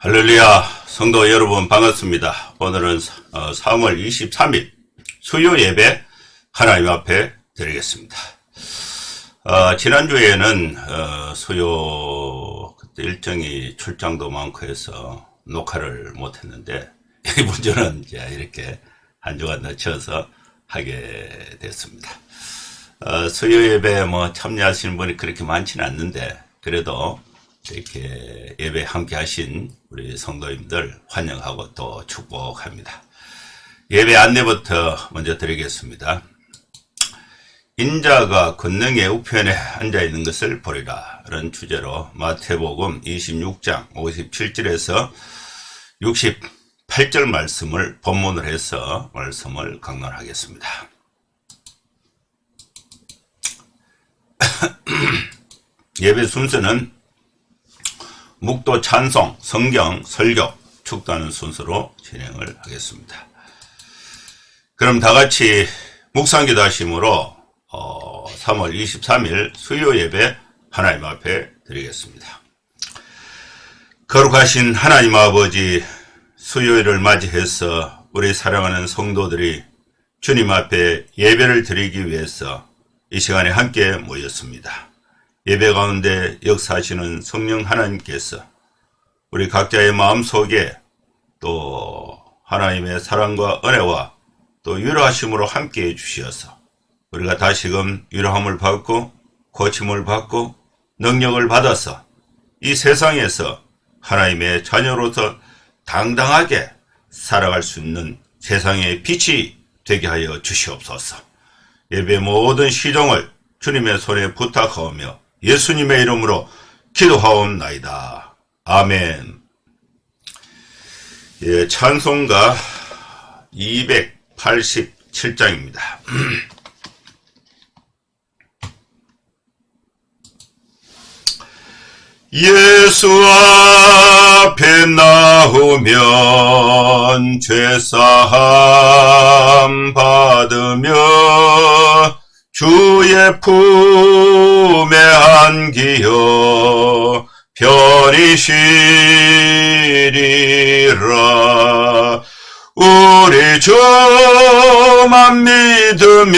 할렐루야, 성도 여러분 반갑습니다. 오늘은 3월 23일 수요 예배 하나님 앞에 드리겠습니다. 지난주에는 수요 그때 일정이 출장도 많고 해서 녹화를 못했는데 이번 주는 이제 이렇게 한 주간 늦춰서 하게 됐습니다. 수요 예배에 참여하시는 분이 그렇게 많지는 않는데 그래도 이렇게 예배 함께 하신 우리 성도님들 환영하고 또 축복합니다. 예배 안내부터 먼저 드리겠습니다. 인자가 권능의 우편에 앉아있는 것을 보리라 라는 주제로 마태복음 26장 57절에서 68절 말씀을 본문으로 해서 말씀을 강론하겠습니다. 예배 순서는 묵도 찬송, 성경, 설교, 축도하는 순서로 진행을 하겠습니다. 그럼 다같이 묵상기도 하심으로 3월 23일 수요 예배 하나님 앞에 드리겠습니다. 거룩하신 하나님 아버지, 수요일을 맞이해서 우리 사랑하는 성도들이 주님 앞에 예배를 드리기 위해서 이 시간에 함께 모였습니다. 예배 가운데 역사하시는 성령 하나님께서 우리 각자의 마음속에 또 하나님의 사랑과 은혜와 또 위로하심으로 함께해 주시어서 우리가 다시금 위로함을 받고 고침을 받고 능력을 받아서 이 세상에서 하나님의 자녀로서 당당하게 살아갈 수 있는 세상의 빛이 되게 하여 주시옵소서. 예배 모든 시종을 주님의 손에 부탁하오며 예수님의 이름으로 기도하옵나이다. 아멘. 예, 찬송가 287장입니다. 예수 앞에 나오면 죄사함 받으며 주의 품에 안기어 편히 쉬리라. 우리 주만 믿으면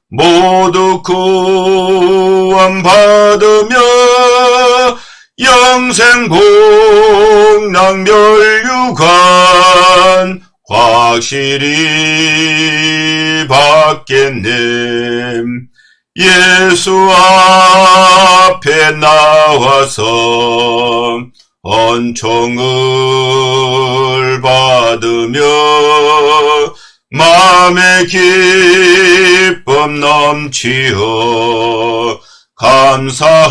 모두 구원받으며 영생 복락 멸류관 확실히 받겠네. 예수 앞에 나와서 은총을 받으며 마음의 기쁨 넘치어 감사하리라.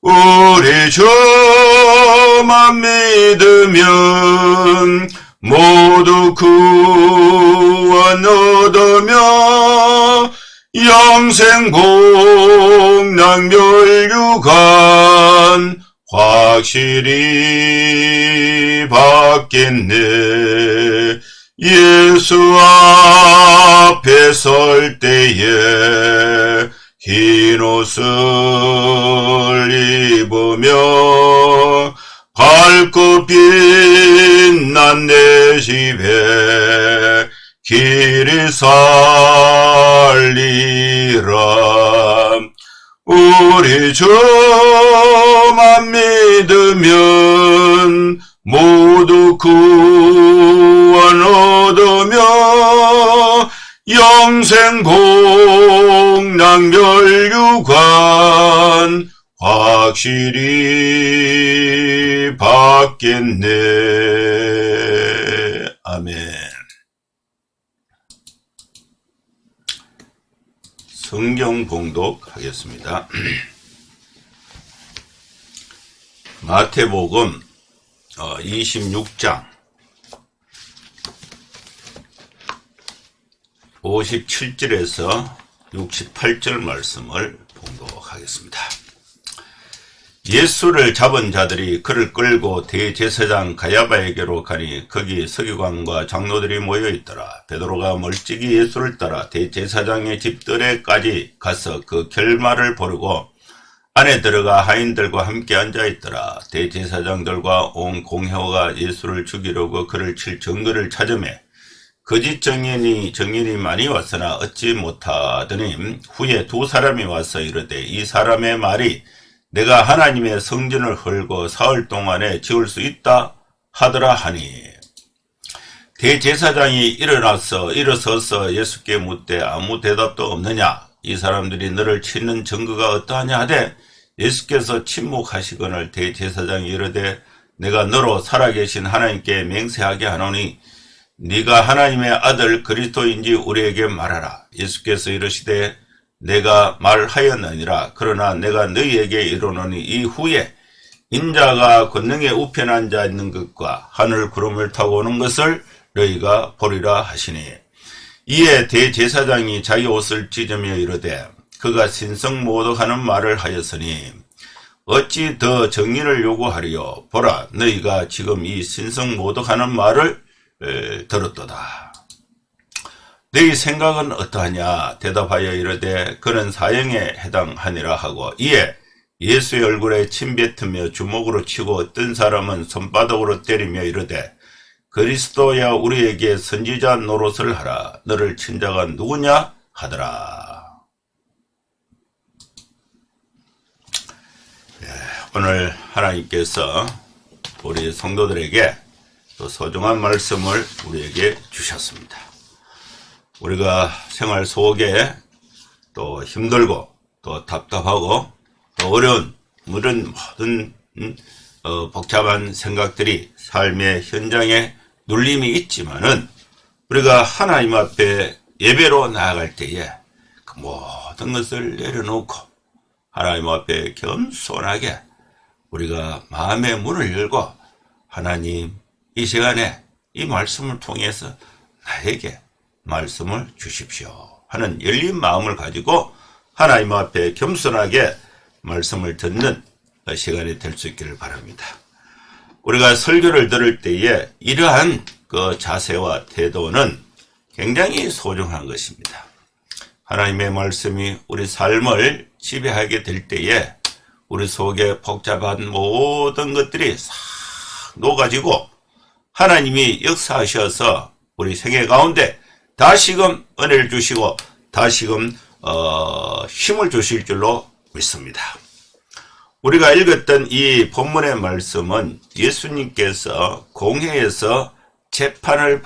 우리 주만 믿으면 모두 구원 얻으며 영생 복락 멸류관 확실히 받겠네. 예수 앞에 설 때에 흰 옷을 입으며 밝고 빛난 내 집에 길이 살리라. 우리 주만 믿으면 모두 구원 얻으며 영생 복락 멸류관 확실히 받겠네. 아멘. 성경 봉독하겠습니다. 마태복음 26장 57절에서 68절 말씀을 봉독하겠습니다. 예수를 잡은 자들이 그를 끌고 대제사장 가야바에게로 가니 거기 서기관과 장로들이 모여 있더라. 베드로가 멀찍이 예수를 따라 대제사장의 집들에까지 가서 그 결말을 보려고 안에 들어가 하인들과 함께 앉아있더라. 대제사장들과 온 공회가 예수를 죽이려고 그를 칠 증거를 찾으매 거짓 증인이 많이 왔으나 얻지 못하더니 후에 두 사람이 와서 이르되 이 사람의 말이 내가 하나님의 성전을 헐고 사흘 동안에 지을 수 있다 하더라 하니 대제사장이 일어서서 예수께 묻되 아무 대답도 없느냐. 이 사람들이 너를 치는 증거가 어떠하냐 하되 예수께서 침묵하시거늘 대제사장이 이르되 내가 너로 살아계신 하나님께 맹세하게 하노니 네가 하나님의 아들 그리스도인지 우리에게 말하라. 예수께서 이르시되 내가 말하였느니라. 그러나 내가 너희에게 이르노니 이후에 인자가 권능에 우편에 앉아 있는 것과 하늘 구름을 타고 오는 것을 너희가 보리라 하시니 이에 대제사장이 자기 옷을 찢으며 이르되 그가 신성모독하는 말을 하였으니 어찌 더 정의를 요구하리요. 보라 너희가 지금 이 신성모독하는 말을 들었도다. 너희 생각은 어떠하냐. 대답하여 이르되 그는 사형에 해당하니라 하고 이에 예수의 얼굴에 침 뱉으며 주먹으로 치고 어떤 사람은 손바닥으로 때리며 이르되 그리스도야 우리에게 선지자 노릇을 하라. 너를 친 자가 누구냐 하더라. 오늘 하나님께서 우리 성도들에게 또 소중한 말씀을 우리에게 주셨습니다. 우리가 생활 속에 또 힘들고 또 답답하고 또 어려운 이런 모든 복잡한 생각들이 삶의 현장에 눌림이 있지만은 우리가 하나님 앞에 예배로 나아갈 때에 그 모든 것을 내려놓고 하나님 앞에 겸손하게 우리가 마음의 문을 열고 하나님 이 시간에 이 말씀을 통해서 나에게 말씀을 주십시오 하는 열린 마음을 가지고 하나님 앞에 겸손하게 말씀을 듣는 시간이 될 수 있기를 바랍니다. 우리가 설교를 들을 때에 이러한 그 자세와 태도는 굉장히 소중한 것입니다. 하나님의 말씀이 우리 삶을 지배하게 될 때에 우리 속에 복잡한 모든 것들이 싹 녹아지고 하나님이 역사하셔서 우리 생애 가운데 다시금 은혜를 주시고 다시금 힘을 주실 줄로 믿습니다. 우리가 읽었던 이 본문의 말씀은 예수님께서 공회에서 재판을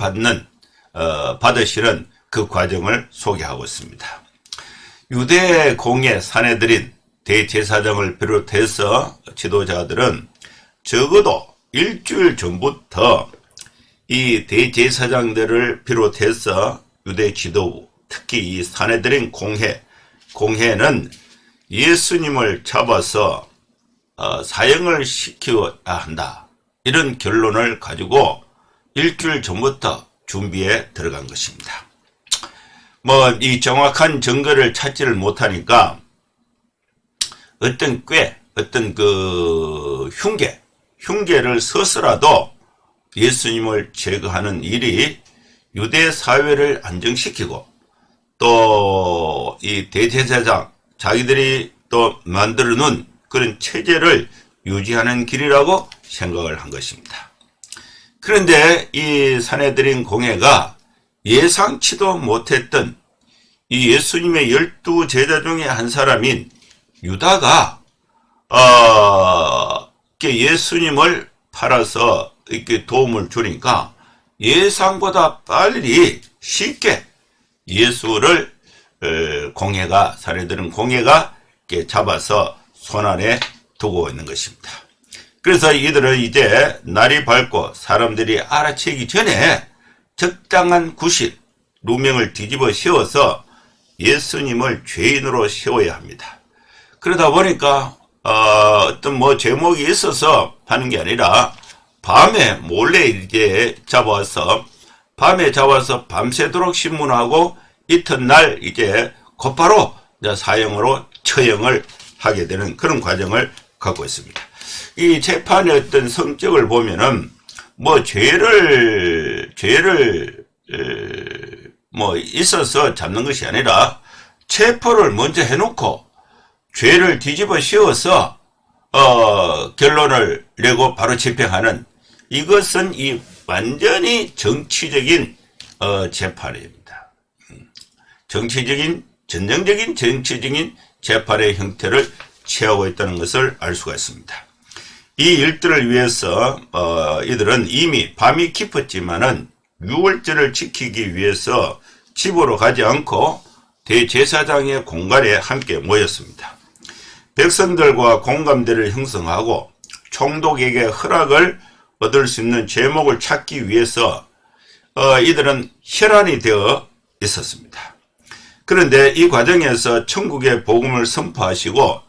받으시는 그 과정을 소개하고 있습니다. 유대 공회 사내들인 대제사장을 비롯해서 지도자들은 적어도 일주일 전부터 이 대제사장들을 비롯해서 유대 지도부, 특히 이 사내들인 공회는 예수님을 잡아서 사형을 시켜야 한다. 이런 결론을 가지고 일주일 전부터 준비에 들어간 것입니다. 이 정확한 증거를 찾지를 못하니까 어떤 그 흉계를 써서라도 예수님을 제거하는 일이 유대 사회를 안정시키고 또 이 대제사장 자기들이 또 만들어 놓은 그런 체제를 유지하는 길이라고 생각을 한 것입니다. 그런데 이 사내들인 공회가 예상치도 못했던 이 예수님의 12제자 중에 한 사람인 유다가 예수님을 팔아서 이렇게 도움을 주니까 예상보다 빨리 쉽게 예수를 사내들은 공회가 이렇게 잡아서 손안에 두고 있는 것입니다. 그래서 이들은 이제 날이 밝고 사람들이 알아채기 전에 적당한 구실, 누명을 뒤집어 씌워서 예수님을 죄인으로 세워야 합니다. 그러다 보니까 어떤 제목이 있어서 하는 게 아니라 밤에 몰래 이렇게 잡아서 밤새도록 신문하고 이튿날 이제 곧바로 사형으로 처형을 하게 되는 그런 과정을 갖고 있습니다. 이 재판의 어떤 성격을 보면은 죄를 있어서 잡는 것이 아니라 체포를 먼저 해놓고 죄를 뒤집어 씌워서 결론을 내고 바로 집행하는, 이것은 이 완전히 정치적인 재판입니다. 전형적인 정치적인 재판의 형태를 취하고 있다는 것을 알 수가 있습니다. 이 일들을 위해서 이들은 이미 밤이 깊었지만은 유월절을 지키기 위해서 집으로 가지 않고 대제사장의 공간에 함께 모였습니다. 백성들과 공감대를 형성하고 총독에게 허락을 얻을 수 있는 제목을 찾기 위해서 이들은 혈안이 되어 있었습니다. 그런데 이 과정에서 천국의 복음을 선포하시고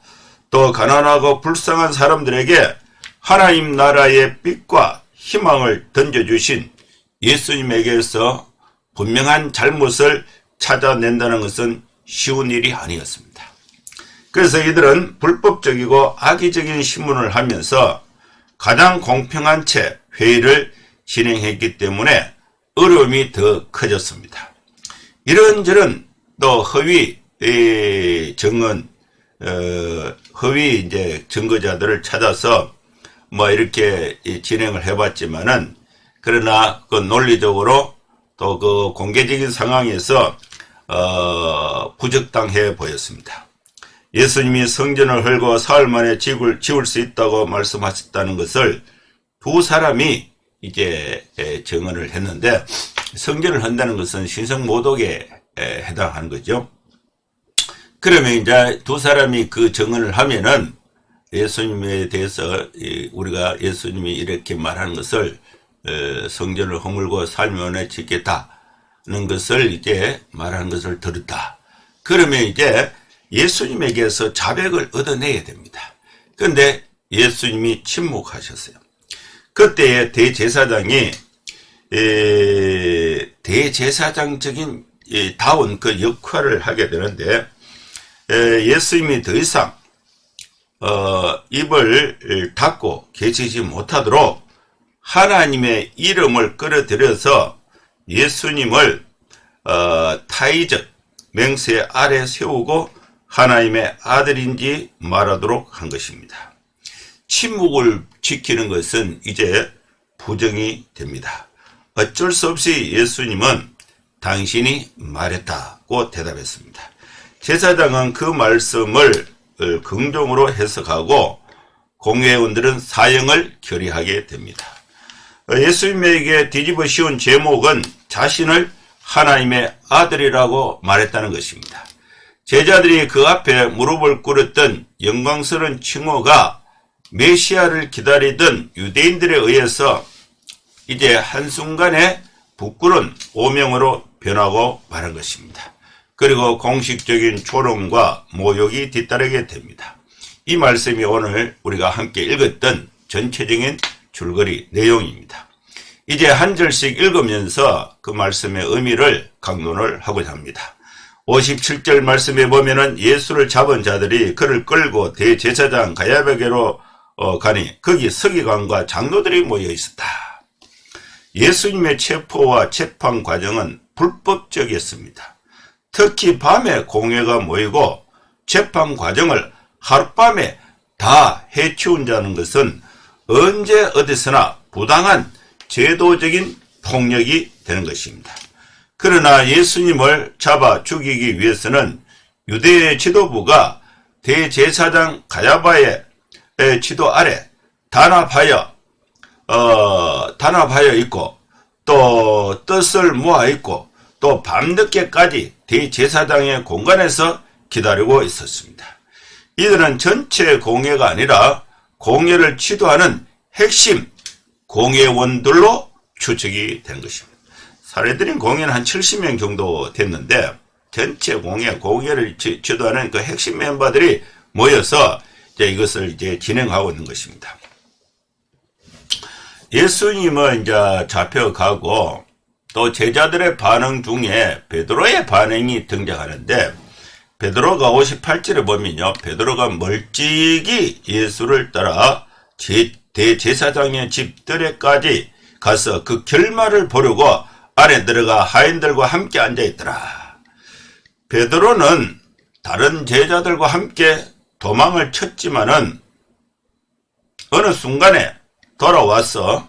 또 가난하고 불쌍한 사람들에게 하나님 나라의 빛과 희망을 던져주신 예수님에게서 분명한 잘못을 찾아낸다는 것은 쉬운 일이 아니었습니다. 그래서 이들은 불법적이고 악의적인 신문을 하면서 가장 공평한 채 회의를 진행했기 때문에 어려움이 더 커졌습니다. 이런저런 또 허위 증거자들을 찾아서 이렇게 진행을 해봤지만은, 그러나 그 논리적으로 또 그 공개적인 상황에서 부적당해 보였습니다. 예수님이 성전을 헐고 사흘 만에 지을 수 있다고 말씀하셨다는 것을 두 사람이 이제 증언을 했는데, 성전을 한다는 것은 신성모독에 해당하는 거죠. 그러면 이제 두 사람이 그 증언을 하면은 예수님에 대해서 우리가 예수님이 이렇게 말하는 것을 성전을 허물고 사흘 만에 짓겠다는 것을 이제 말하는 것을 들었다. 그러면 이제 예수님에게서 자백을 얻어내야 됩니다. 그런데 예수님이 침묵하셨어요. 그때에 대제사장이 대제사장적인 다운 그 역할을 하게 되는데, 예수님이 더 이상 입을 닫고 계시지 못하도록 하나님의 이름을 끌어들여서 예수님을 타의적 맹세 아래 세우고 하나님의 아들인지 말하도록 한 것입니다. 침묵을 지키는 것은 이제 부정이 됩니다. 어쩔 수 없이 예수님은 당신이 말했다고 대답했습니다. 제사장은 그 말씀을 긍정으로 해석하고 공회원들은 사형을 결의하게 됩니다. 예수님에게 뒤집어 씌운 제목은 자신을 하나님의 아들이라고 말했다는 것입니다. 제자들이 그 앞에 무릎을 꿇었던 영광스러운 칭호가 메시아를 기다리던 유대인들에 의해서 이제 한순간에 부끄러운 오명으로 변하고 마는 것입니다. 그리고 공식적인 조롱과 모욕이 뒤따르게 됩니다. 이 말씀이 오늘 우리가 함께 읽었던 전체적인 줄거리 내용입니다. 이제 한 절씩 읽으면서 그 말씀의 의미를 강론을 하고자 합니다. 57절 말씀에 보면은 예수를 잡은 자들이 그를 끌고 대제사장 가야바에게로 가니 거기 서기관과 장로들이 모여 있었다. 예수님의 체포와 재판 과정은 불법적이었습니다. 특히 밤에 공회가 모이고 재판 과정을 하룻밤에 다 해치운다는 것은 언제 어디서나 부당한 제도적인 폭력이 되는 것입니다. 그러나 예수님을 잡아 죽이기 위해서는 유대의 지도부가 대제사장 가야바의 지도 아래 단합하여 있고 또 뜻을 모아 있고 또 밤늦게까지 대제사장의 공간에서 기다리고 있었습니다. 이들은 전체 공회가 아니라 공회를 지도하는 핵심 공회원들로 추측이 된 것입니다. 살해드린 공회는 한 70명 정도 됐는데 전체 공회를 지도하는 그 핵심 멤버들이 모여서 이것을 진행하고 있는 것입니다. 예수님은 잡혀가고 또 제자들의 반응 중에 베드로의 반응이 등장하는데, 베드로가 58절에 보면요, 베드로가 멀찍이 예수를 따라 대제사장의 집 뜰에까지 가서 그 결말을 보려고 안에 들어가 하인들과 함께 앉아있더라. 베드로는 다른 제자들과 함께 도망을 쳤지만은 어느 순간에 돌아와서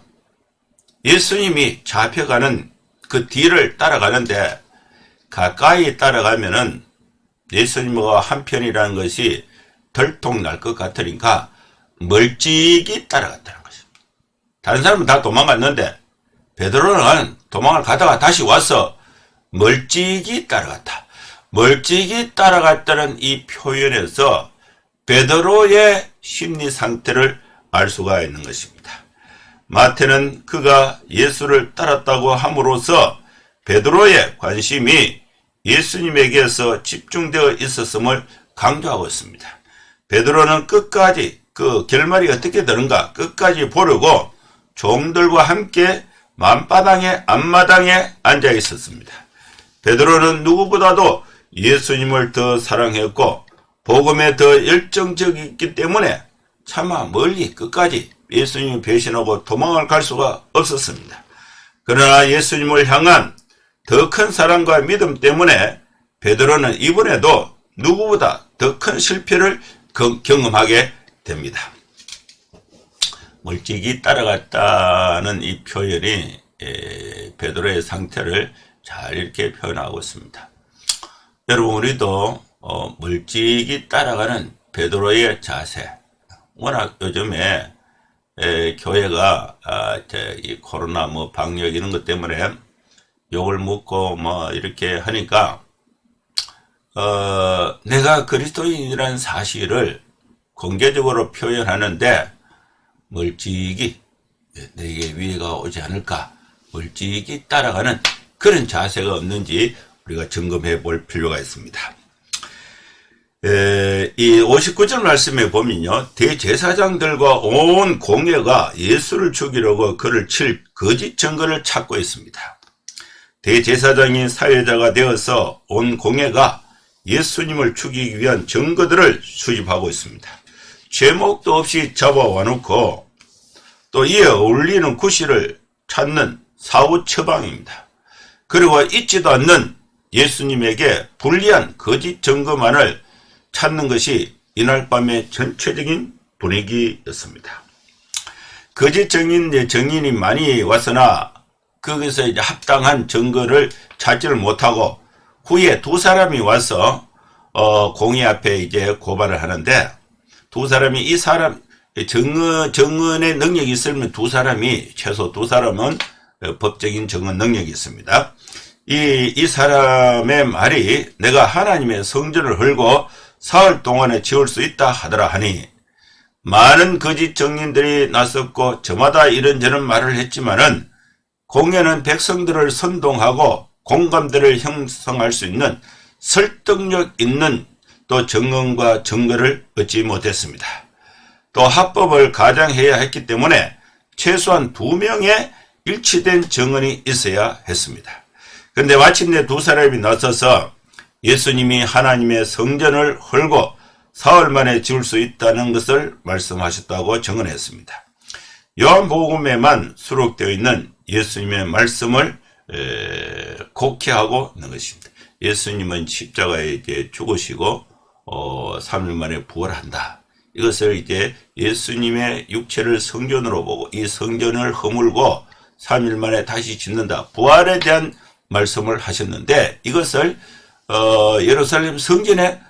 예수님이 잡혀가는 그 뒤를 따라가는데 가까이 따라가면은 예수님과 한편이라는 것이 들통날 것 같으니까 멀찍이 따라갔다는 것입니다. 다른 사람은 다 도망갔는데 베드로는 도망을 가다가 다시 와서 멀찍이 따라갔다. 멀찍이 따라갔다는 이 표현에서 베드로의 심리 상태를 알 수가 있는 것입니다. 마태는 그가 예수를 따랐다고 함으로써 베드로의 관심이 예수님에게서 집중되어 있었음을 강조하고 있습니다. 베드로는 끝까지 그 결말이 어떻게 되는가 끝까지 보려고 종들과 함께 앞마당에 앉아 있었습니다. 베드로는 누구보다도 예수님을 더 사랑했고 복음에 더 열정적이기 때문에 차마 멀리 끝까지 예수님을 배신하고 도망을 갈 수가 없었습니다. 그러나 예수님을 향한 더 큰 사랑과 믿음 때문에 베드로는 이번에도 누구보다 더 큰 실패를 경험하게 됩니다. 멀찍이 따라갔다는 이 표현이 베드로의 상태를 잘 이렇게 표현하고 있습니다. 여러분 우리도 멀찍이 따라가는 베드로의 자세, 워낙 요즘에 교회가 이 코로나 방역 이런 것 때문에 욕을 먹고 이렇게 하니까 내가 그리스도인이라는 사실을 공개적으로 표현하는데 멀찍이 내게 위해가 오지 않을까 멀찍이 따라가는 그런 자세가 없는지 우리가 점검해 볼 필요가 있습니다. 이 59절 말씀에 보면요, 대제사장들과 온 공회가 예수를 죽이려고 그를 칠 거짓 증거를 찾고 있습니다. 대제사장이 사회자가 되어서 온 공회가 예수님을 죽이기 위한 증거들을 수집하고 있습니다. 제목도 없이 잡아와 놓고 또 이에 어울리는 구실을 찾는 사후 처방입니다. 그리고 있지도 않는 예수님에게 불리한 거짓 증거만을 찾는 것이 이날 밤의 전체적인 분위기였습니다. 거짓 증인이 많이 왔으나 거기서 이제 합당한 증거를 찾지를 못하고 후에 두 사람이 와서 공의 앞에 이제 고발을 하는데 두 사람이 이 사람 증언의 능력이 있으면 최소 두 사람은 법적인 증언 능력이 있습니다. 이 사람의 말이 내가 하나님의 성전을 헐고 사흘 동안에 지을 수 있다 하더라 하니 많은 거짓 증인들이 나섰고 저마다 이런저런 말을 했지만은 공회는 백성들을 선동하고 공감대를 형성할 수 있는 설득력 있는 또 증언과 증거를 얻지 못했습니다. 또 합법을 가장해야 했기 때문에 최소한 2명의 일치된 증언이 있어야 했습니다. 그런데 마침내 두 사람이 나서서 예수님이 하나님의 성전을 헐고 사흘 만에 지을 수 있다는 것을 말씀하셨다고 증언했습니다. 요한복음에만 수록되어 있는 예수님의 말씀을 곡해하고 있는 것입니다. 예수님은 십자가에 이제 죽으시고 3일 만에 부활한다. 이것을 이제 예수님의 육체를 성전으로 보고 이 성전을 허물고 3일 만에 다시 짓는다. 부활에 대한 말씀을 하셨는데 이것을 예루살렘 성전에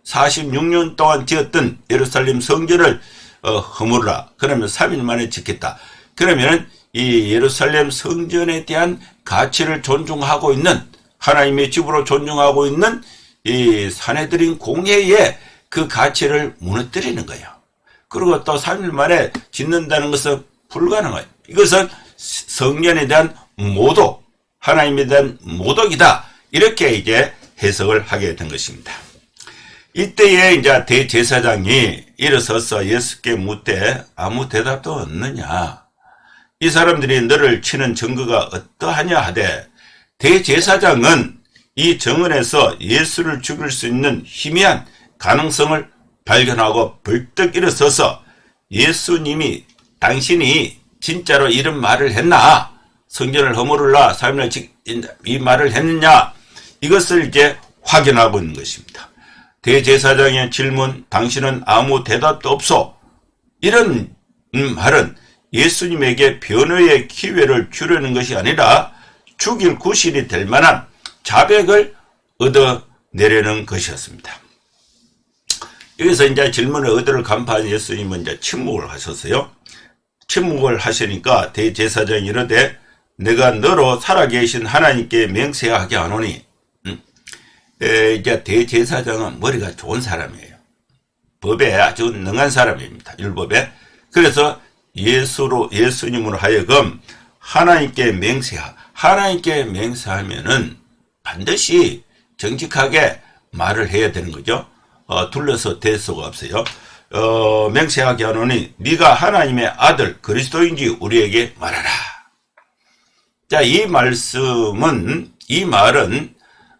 46년 동안 지었던 예루살렘 성전을 허물라. 그러면 3일 만에 짓겠다. 그러면 이 예루살렘 성전에 대한 가치를 존중하고 있는 하나님의 집으로 존중하고 있는 이 산헤드린 공회의 그 가치를 무너뜨리는 거예요. 그리고 또 3일 만에 짓는다는 것은 불가능해요. 이것은 성전에 대한 모독, 하나님에 대한 모독이다. 이렇게 이제 해석을 하게 된 것입니다. 이때에 이제 대제사장이 일어서서 예수께 묻되 아무 대답도 없느냐. 이 사람들이 너를 치는 증거가 어떠하냐 하되 대제사장은 이 정언에서 예수를 죽일 수 있는 희미한 가능성을 발견하고 벌떡 일어서서 예수님이 당신이 진짜로 이런 말을 했나? 성전을 허물으라 3일날 이 말을 했느냐? 이것을 이제 확인하고 있는 것입니다. 대제사장의 질문, 당신은 아무 대답도 없소. 이런 말은 예수님에게 변호의 기회를 주려는 것이 아니라 죽일 구실이 될 만한 자백을 얻어내려는 것이었습니다. 여기서 이제 질문을 얻으를 간파한 예수님은 이제 침묵을 하셨어요. 침묵을 하시니까 대제사장이 이르되 내가 너로 살아계신 하나님께 맹세하게 하노니. 이제 대제사장은 머리가 좋은 사람이에요. 법에 아주 능한 사람입니다. 율법에. 그래서 예수님으로 하여금 하나님께 맹세하면은 반드시 정직하게 말을 해야 되는 거죠. 둘러서 댈 수가 없어요. 맹세하게 하노니 네가 하나님의 아들 그리스도인지 우리에게 말하라. 자, 이 말은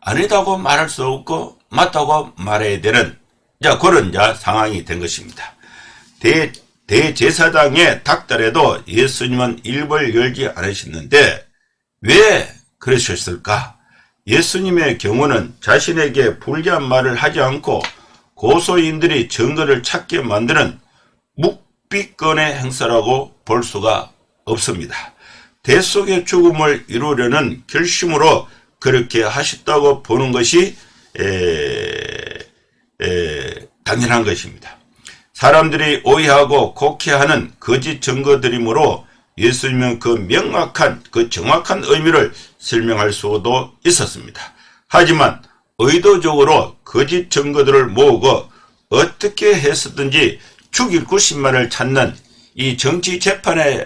아니다고 말할 수 없고 맞다고 말해야 되는 그런 상황이 된 것입니다. 대제사장의 닥달에도 예수님은 입을 열지 않으셨는데 왜 그러셨을까? 예수님의 경우는 자신에게 불리한 말을 하지 않고 고소인들이 증거를 찾게 만드는 묵비권의 행사라고 볼 수가 없습니다. 대속의 죽음을 이루려는 결심으로 그렇게 하셨다고 보는 것이 당연한 것입니다. 사람들이 오해하고 곡해하는 거짓 증거들이므로 예수님은 그 정확한 의미를 설명할 수도 있었습니다. 하지만 의도적으로 거짓 증거들을 모으고 어떻게 해서든지 죽일 구실만을 찾는 이 정치 재판의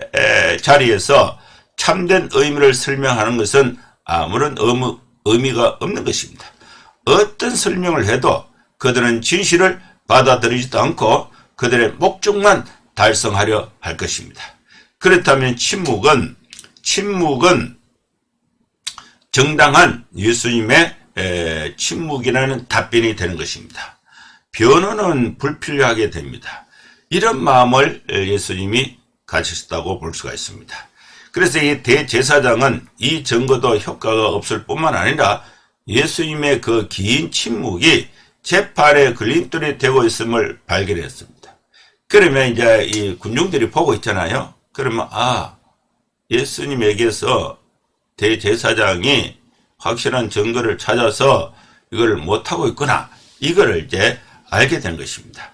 자리에서 참된 의미를 설명하는 것은 아무런 의미가 없는 것입니다. 어떤 설명을 해도 그들은 진실을 받아들이지도 않고 그들의 목적만 달성하려 할 것입니다. 그렇다면 침묵은 정당한 예수님의 침묵이라는 답변이 되는 것입니다. 변호는 불필요하게 됩니다. 이런 마음을 예수님이 가지셨다고 볼 수가 있습니다. 그래서 이 대제사장은 이 증거도 효과가 없을 뿐만 아니라 예수님의 그 긴 침묵이 재판의 걸림돌이 되고 있음을 발견했습니다. 그러면 이제 이 군중들이 보고 있잖아요. 그러면 예수님에게서 대제사장이 확실한 증거를 찾아서 이걸 못하고 있구나. 이거를 이제 알게 된 것입니다.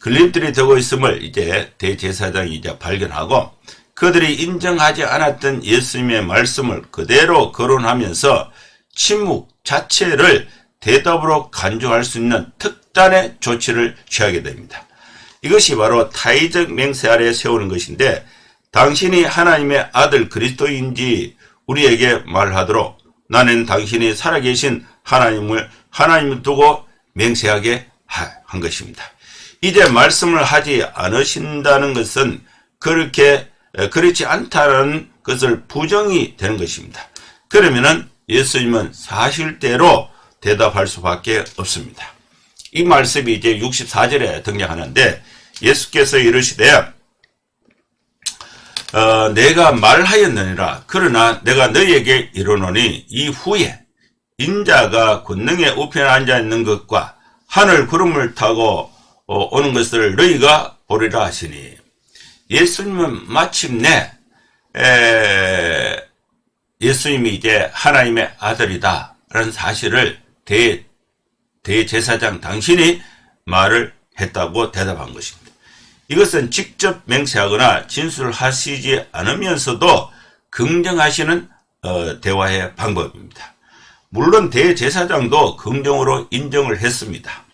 걸림돌이 되고 있음을 이제 대제사장이 이제 발견하고 그들이 인정하지 않았던 예수님의 말씀을 그대로 거론하면서 침묵 자체를 대답으로 간주할 수 있는 특단의 조치를 취하게 됩니다. 이것이 바로 타의적 맹세 아래 세우는 것인데 당신이 하나님의 아들 그리스도인지 우리에게 말하도록 나는 당신이 살아계신 하나님을 두고 맹세하게 한 것입니다. 이제 말씀을 하지 않으신다는 것은 그렇지 않다는 것을 부정이 되는 것입니다. 그러면은 예수님은 사실대로 대답할 수밖에 없습니다. 이 말씀이 이제 64절에 등장하는데 예수께서 이르시되 내가 말하였느니라. 그러나 내가 너희에게 이르노니 이후에 인자가 권능의 우편에 앉아있는 것과 하늘 구름을 타고 오는 것을 너희가 보리라 하시니 예수님은 마침내 예수님이 이제 하나님의 아들이다 라는 사실을 대제사장 당신이 말을 했다고 대답한 것입니다. 이것은 직접 맹세하거나 진술하시지 않으면서도 긍정하시는 대화의 방법입니다. 물론 대제사장도 긍정으로 인정을 했습니다.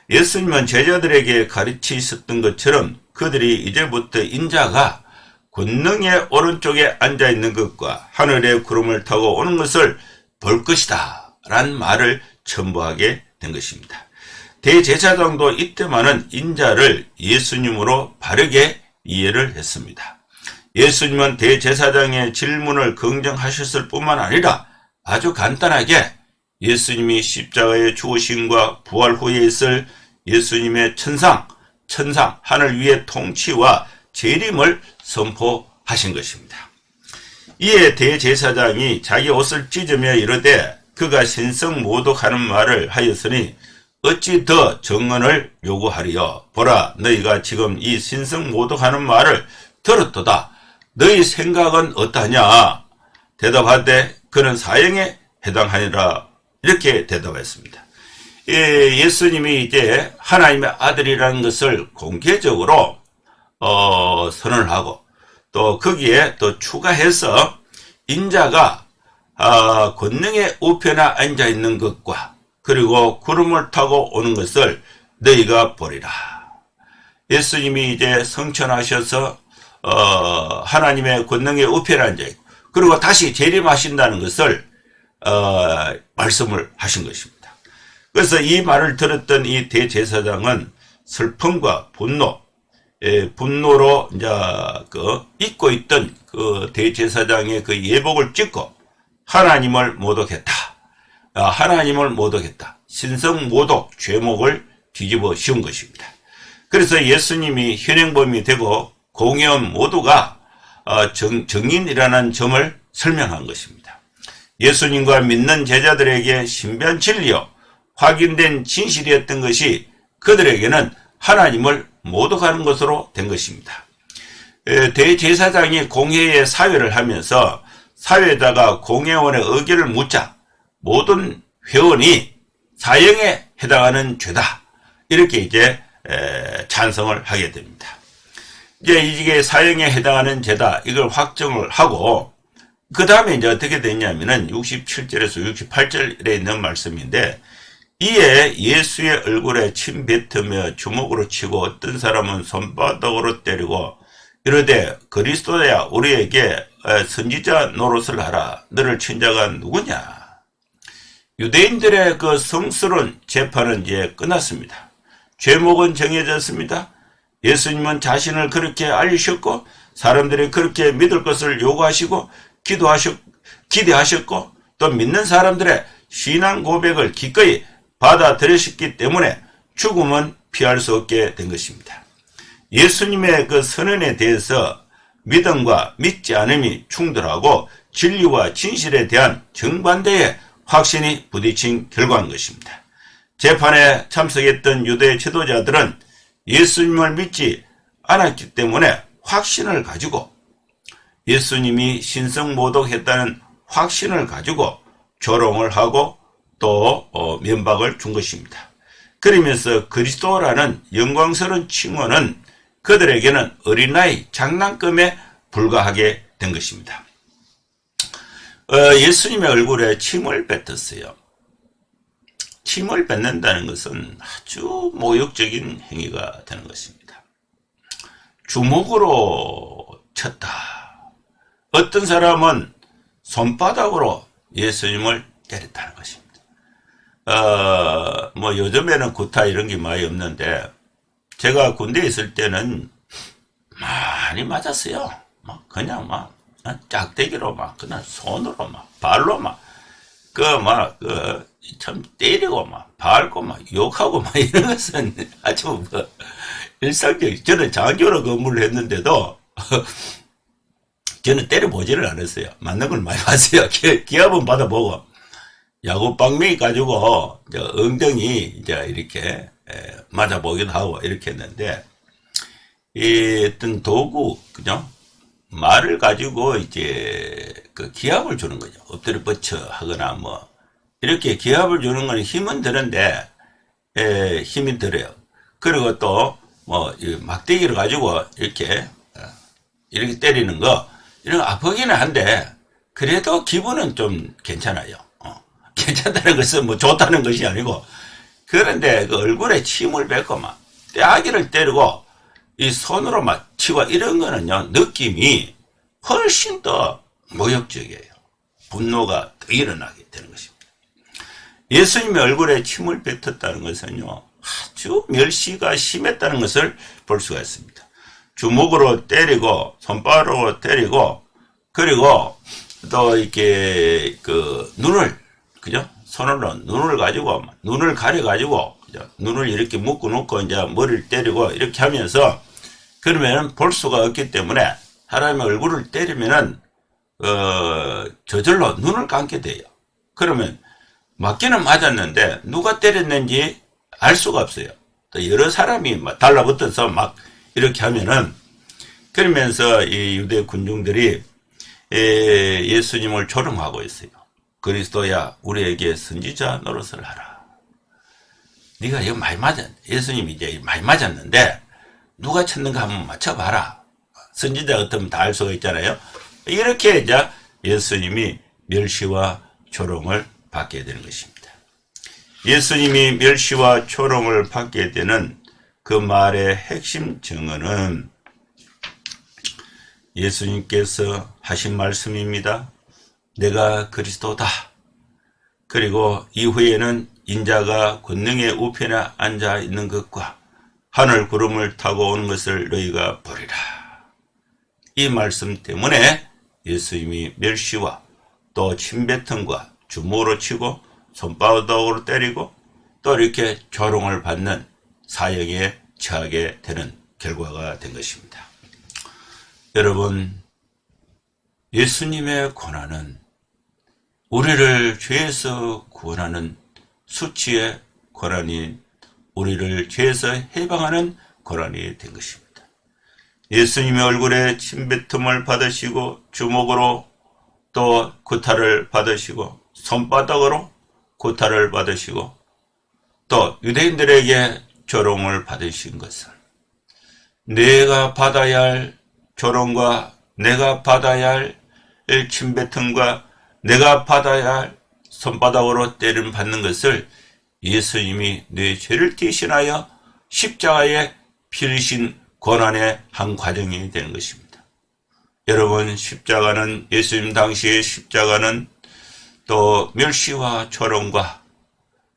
예수님은 제자들에게 가르치셨던 것처럼 그들이 이제부터 인자가 권능의 오른쪽에 앉아있는 것과 하늘의 구름을 타고 오는 것을 볼 것이다 라는 말을 첨부하게 된 것입니다. 대제사장도 이때만은 인자를 예수님으로 바르게 이해를 했습니다. 예수님은 대제사장의 질문을 긍정하셨을 뿐만 아니라 아주 간단하게 예수님이 십자가의 죽으심과 부활 후에 있을 예수님의 천상, 하늘 위의 통치와 재림을 선포하신 것입니다. 이에 대제사장이 자기 옷을 찢으며 이르되 그가 신성모독하는 말을 하였으니 어찌 더 증언을 요구하리요. 보라, 너희가 지금 이 신성모독하는 말을 들었도다. 너희 생각은 어떠하냐? 대답하되 그는 사형에 해당하니라. 이렇게 대답했습니다. 예수님이 이제 하나님의 아들이라는 것을 공개적으로 선언을 하고, 또 거기에 또 추가해서 인자가 권능의 우편에 앉아 있는 것과 그리고 구름을 타고 오는 것을 너희가 보리라. 예수님이 이제 성천하셔서 하나님의 권능의 우편에 앉아 있고, 그리고 다시 재림하신다는 것을 말씀을 하신 것입니다. 그래서 이 말을 들었던 이 대제사장은 슬픔과 분노로 이제 잊고 있던 그 대제사장의 그 예복을 찢고 하나님을 모독했다. 하나님을 모독했다. 신성모독 죄목을 뒤집어 씌운 것입니다. 그래서 예수님이 현행범이 되고 공회원 모두가 정인이라는 점을 설명한 것입니다. 예수님과 믿는 제자들에게 신비한 진리요, 확인된 진실이었던 것이 그들에게는 하나님을 모독하는 것으로 된 것입니다. 대제사장이 공회에 사회를 하면서 사회에다가 공회원의 의견을 묻자 모든 회원이 사형에 해당하는 죄다, 이렇게 이제 찬성을 하게 됩니다. 이제 이게 사형에 해당하는 죄다, 이걸 확정을 하고, 그 다음에 이제 어떻게 됐냐면은 67절에서 68절에 있는 말씀인데, 이에 예수의 얼굴에 침 뱉으며 주먹으로 치고 어떤 사람은 손바닥으로 때리고 이르되 그리스도야 우리에게 선지자 노릇을 하라. 너를 친 자가 누구냐? 유대인들의 그 성스러운 재판은 이제 끝났습니다. 죄목은 정해졌습니다. 예수님은 자신을 그렇게 알리셨고 사람들이 그렇게 믿을 것을 요구하시고 기대하셨고 또 믿는 사람들의 신앙 고백을 기꺼이 받아들였기 때문에 죽음은 피할 수 없게 된 것입니다. 예수님의 그 선언에 대해서 믿음과 믿지 않음이 충돌하고 진리와 진실에 대한 정반대의 확신이 부딪힌 결과인 것입니다. 재판에 참석했던 유대 지도자들은 예수님을 믿지 않았기 때문에 확신을 가지고, 예수님이 신성모독했다는 확신을 가지고 조롱을 하고 또 면박을 준 것입니다. 그러면서 그리스도라는 영광스러운 칭호는 그들에게는 어린아이 장난감에 불과하게 된 것입니다. 예수님의 얼굴에 침을 뱉었어요. 침을 뱉는다는 것은 아주 모욕적인 행위가 되는 것입니다. 주먹으로 쳤다. 어떤 사람은 손바닥으로 예수님을 때렸다는 것입니다. 뭐 요즘에는 구타 이런 게 많이 없는데 제가 군대에 있을 때는 많이 맞았어요. 막 그냥 막 짝대기로 막 그냥 손으로 막 발로 막 참 때리고 막 밟고 막 욕하고 막 이런 것은 아주 뭐 일상적인. 저는 장교로 근무를 했는데도 저는 때려보지를 않았어요. 맞는 걸 많이 봤어요. 기합은 받아보고 야구 방망이 가지고 엉덩이 이제 이렇게 맞아보기도 하고 이렇게 했는데, 이 어떤 도구, 그죠? 말을 가지고 이제 그 기합을 주는 거죠. 엎드려 뻗쳐 하거나 뭐 이렇게 기합을 주는 건 힘은 드는데 힘이 들어요. 그리고 또 뭐 막대기를 가지고 이렇게 때리는 거, 이런 거 아프기는 한데 그래도 기분은 좀 괜찮아요. 괜찮다는 것은 뭐 좋다는 것이 아니고, 그런데 그 얼굴에 침을 뱉고 막 떼아기를 때리고 이 손으로 막 치고 이런 거는요, 느낌이 훨씬 더 모욕적이에요. 분노가 더 일어나게 되는 것입니다. 예수님의 얼굴에 침을 뱉었다는 것은요, 아주 멸시가 심했다는 것을 볼 수가 있습니다. 주먹으로 때리고 손바닥으로 때리고, 그리고 또 이렇게 그 눈을, 그죠? 손으로 눈을 가지고 눈을 가려 가지고 눈을 이렇게 묶어 놓고 이제 머리를 때리고 이렇게 하면서, 그러면 볼 수가 없기 때문에 사람의 얼굴을 때리면은 저절로 눈을 감게 돼요. 그러면 맞기는 맞았는데 누가 때렸는지 알 수가 없어요. 또 여러 사람이 막 달라붙어서 막 이렇게 하면은, 그러면서 이 유대 군중들이 예수님을 조롱하고 있어요. 그리스도야, 우리에게 선지자 노릇을 하라. 네가 이거 많이 예수님이 이제 많이 맞았는데 누가 쳤는가 한번 맞춰봐라. 선지자 같으면 다 알 수가 있잖아요. 이렇게 이제 예수님이 멸시와 조롱을 받게 되는 것입니다. 예수님이 멸시와 조롱을 받게 되는 그 말의 핵심 증언은 예수님께서 하신 말씀입니다. 내가 그리스도다. 그리고 이후에는 인자가 권능의 우편에 앉아 있는 것과 하늘 구름을 타고 오는 것을 너희가 보리라. 이 말씀 때문에 예수님이 멸시와 또 침뱉음과 주먹으로 치고 손바닥으로 때리고 또 이렇게 조롱을 받는 사형에 처하게 되는 결과가 된 것입니다. 여러분, 예수님의 고난은 우리를 죄에서 구원하는 수치의 고난이, 우리를 죄에서 해방하는 고난이 된 것입니다. 예수님의 얼굴에 침뱉음을 받으시고 주먹으로 또 구타를 받으시고 손바닥으로 구타를 받으시고 또 유대인들에게 조롱을 받으신 것은 내가 받아야 할 조롱과 내가 받아야 할 침뱉음과 내가 받아야 할 손바닥으로 때림 받는 것을 예수님이 내 죄를 대신하여 십자가에 피 흘리신 고난의 한 과정이 되는 것입니다. 여러분, 십자가는, 예수님 당시의 십자가는 또 멸시와 조롱과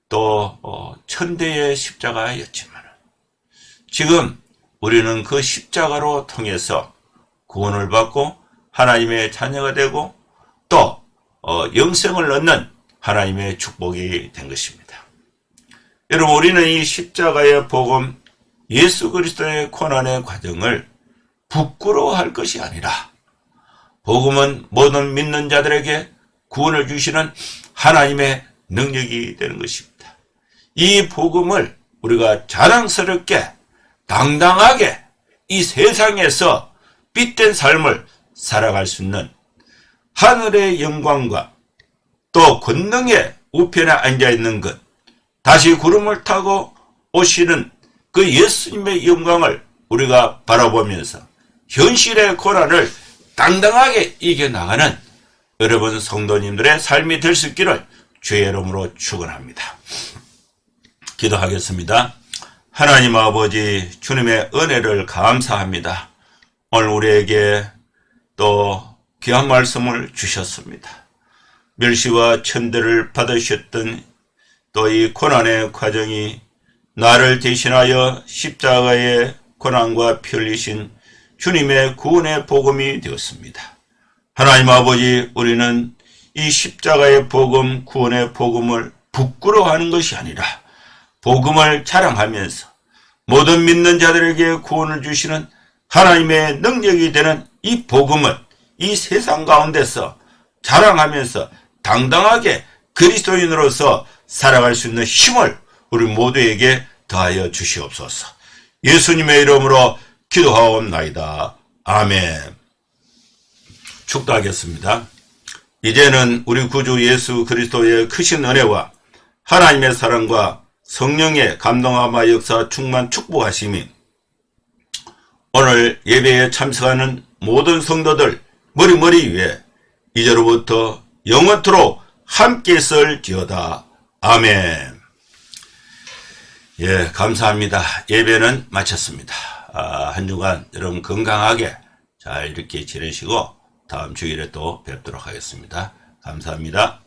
또 천대의 십자가였지만 지금 우리는 그 십자가로 통해서 구원을 받고 하나님의 자녀가 되고 또 영생을 얻는 하나님의 축복이 된 것입니다. 여러분, 우리는 이 십자가의 복음, 예수 그리스도의 고난의 과정을 부끄러워할 것이 아니라 복음은 모든 믿는 자들에게 구원을 주시는 하나님의 능력이 되는 것입니다. 이 복음을 우리가 자랑스럽게 당당하게 이 세상에서 빛된 삶을 살아갈 수 있는 하늘의 영광과 또 권능의 우편에 앉아있는 것, 다시 구름을 타고 오시는 그 예수님의 영광을 우리가 바라보면서 현실의 고난을 당당하게 이겨나가는 여러분 성도님들의 삶이 될 수 있기를 주의 이름으로 축원합니다. 기도하겠습니다. 하나님 아버지, 주님의 은혜를 감사합니다. 오늘 우리에게 또 귀한 말씀을 주셨습니다. 멸시와 천대를 받으셨던 또 이 고난의 과정이 나를 대신하여 십자가의 고난과 피 흘리신 주님의 구원의 복음이 되었습니다. 하나님 아버지, 우리는 이 십자가의 복음, 구원의 복음을 부끄러워하는 것이 아니라 복음을 자랑하면서 모든 믿는 자들에게 구원을 주시는 하나님의 능력이 되는 이 복음을 이 세상 가운데서 자랑하면서 당당하게 그리스도인으로서 살아갈 수 있는 힘을 우리 모두에게 더하여 주시옵소서. 예수님의 이름으로 기도하옵나이다. 아멘. 축도하겠습니다. 이제는 우리 구주 예수 그리스도의 크신 은혜와 하나님의 사랑과 성령의 감동함과 역사 충만 축복하심이 오늘 예배에 참석하는 모든 성도들 머리머리 위에 이제로부터 영원토록 함께 있을지어다. 아멘. 예, 감사합니다. 예배는 마쳤습니다. 한 주간 여러분 건강하게 잘 이렇게 지내시고 다음 주일에 또 뵙도록 하겠습니다. 감사합니다.